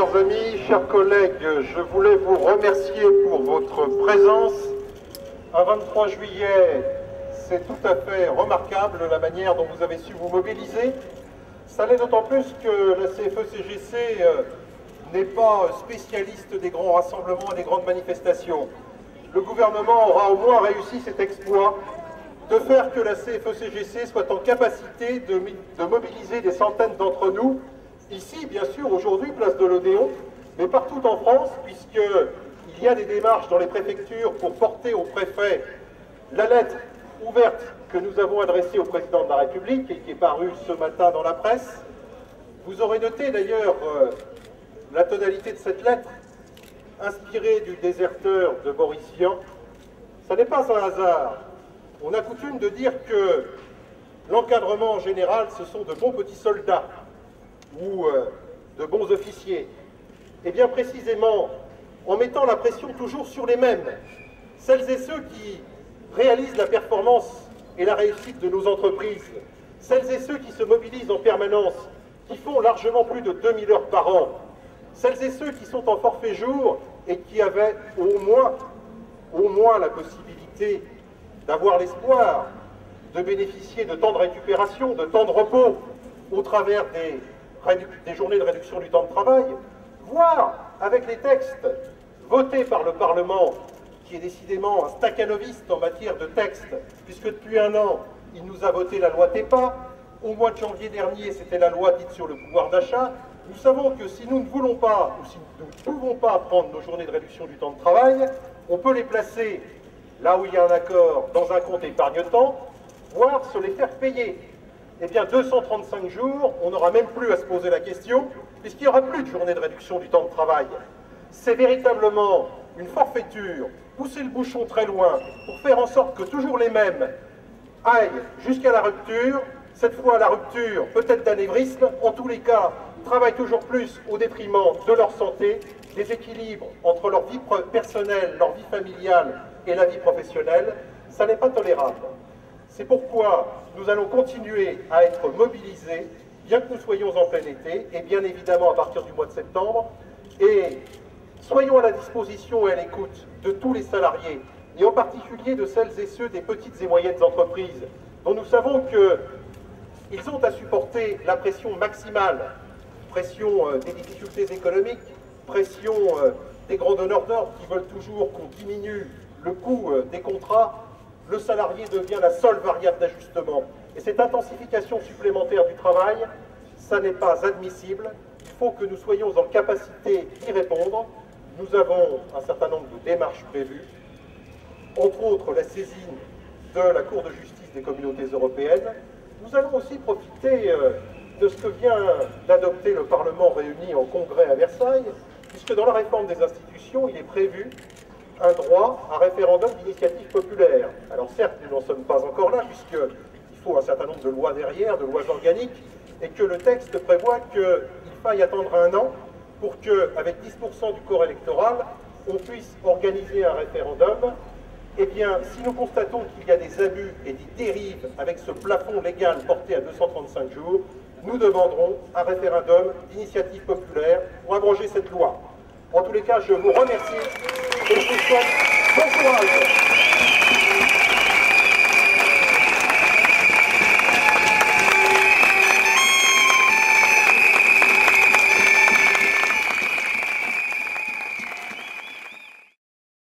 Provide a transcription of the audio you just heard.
Chers amis, chers collègues, je voulais vous remercier pour votre présence. Un 23 juillet, c'est tout à fait remarquable la manière dont vous avez su vous mobiliser. Ça l'est d'autant plus que la CFE-CGC n'est pas spécialiste des grands rassemblements et des grandes manifestations. Le gouvernement aura au moins réussi cet exploit de faire que la CFE-CGC soit en capacité de mobiliser des centaines d'entre nous, ici bien sûr aujourd'hui place de l'Odéon, mais partout en France, puisqu'il y a des démarches dans les préfectures pour porter au préfet la lettre ouverte que nous avons adressée au président de la République et qui est parue ce matin dans la presse. Vous aurez noté d'ailleurs la tonalité de cette lettre, inspirée du déserteur de Boris Vian. Ça n'est pas un hasard. On a coutume de dire que l'encadrement en général, ce sont de bons petits soldats ou de bons officiers. Et bien précisément, en mettant la pression toujours sur les mêmes, celles et ceux qui réalisent la performance et la réussite de nos entreprises, celles et ceux qui se mobilisent en permanence, qui font largement plus de 2000 heures par an, celles et ceux qui sont en forfait jour et qui avaient au moins la possibilité d'avoir l'espoir de bénéficier de temps de récupération, de temps de repos, au travers des journées de réduction du temps de travail, voire avec les textes votés par le Parlement, qui est décidément un stakhanoviste en matière de textes, puisque depuis un an, il nous a voté la loi TEPA. Au mois de janvier dernier, c'était la loi dite sur le pouvoir d'achat. Nous savons que si nous ne voulons pas, ou si nous ne pouvons pas prendre nos journées de réduction du temps de travail, on peut les placer là où il y a un accord dans un compte épargne-temps, voire se les faire payer. Eh bien, 235 jours, on n'aura même plus à se poser la question, puisqu'il n'y aura plus de journée de réduction du temps de travail. C'est véritablement une forfaiture, pousser le bouchon très loin, pour faire en sorte que toujours les mêmes aillent jusqu'à la rupture, cette fois la rupture peut-être d'anévrisme, en tous les cas, travaillent toujours plus au détriment de leur santé, des équilibres entre leur vie personnelle, leur vie familiale et la vie professionnelle. Ça n'est pas tolérable. C'est pourquoi nous allons continuer à être mobilisés, bien que nous soyons en plein été, et bien évidemment à partir du mois de septembre, et soyons à la disposition et à l'écoute de tous les salariés, et en particulier de celles et ceux des petites et moyennes entreprises, dont nous savons qu'ils ont à supporter la pression maximale, pression des difficultés économiques, pression des grands donneurs d'ordre qui veulent toujours qu'on diminue le coût des contrats. Le salarié devient la seule variable d'ajustement. Et cette intensification supplémentaire du travail, ça n'est pas admissible. Il faut que nous soyons en capacité d'y répondre. Nous avons un certain nombre de démarches prévues, entre autres la saisine de la Cour de justice des communautés européennes. Nous allons aussi profiter de ce que vient d'adopter le Parlement réuni en congrès à Versailles, puisque dans la réforme des institutions, il est prévu un droit à référendum d'initiative populaire. Alors certes, nous n'en sommes pas encore là, puisqu'il faut un certain nombre de lois derrière, de lois organiques, et que le texte prévoit qu'il faille attendre un an pour qu'avec 10% du corps électoral, on puisse organiser un référendum. Eh bien, si nous constatons qu'il y a des abus et des dérives avec ce plafond légal porté à 235 jours, nous demanderons un référendum d'initiative populaire pour abroger cette loi. En tous les cas, je vous remercie et je vous souhaite bon courage.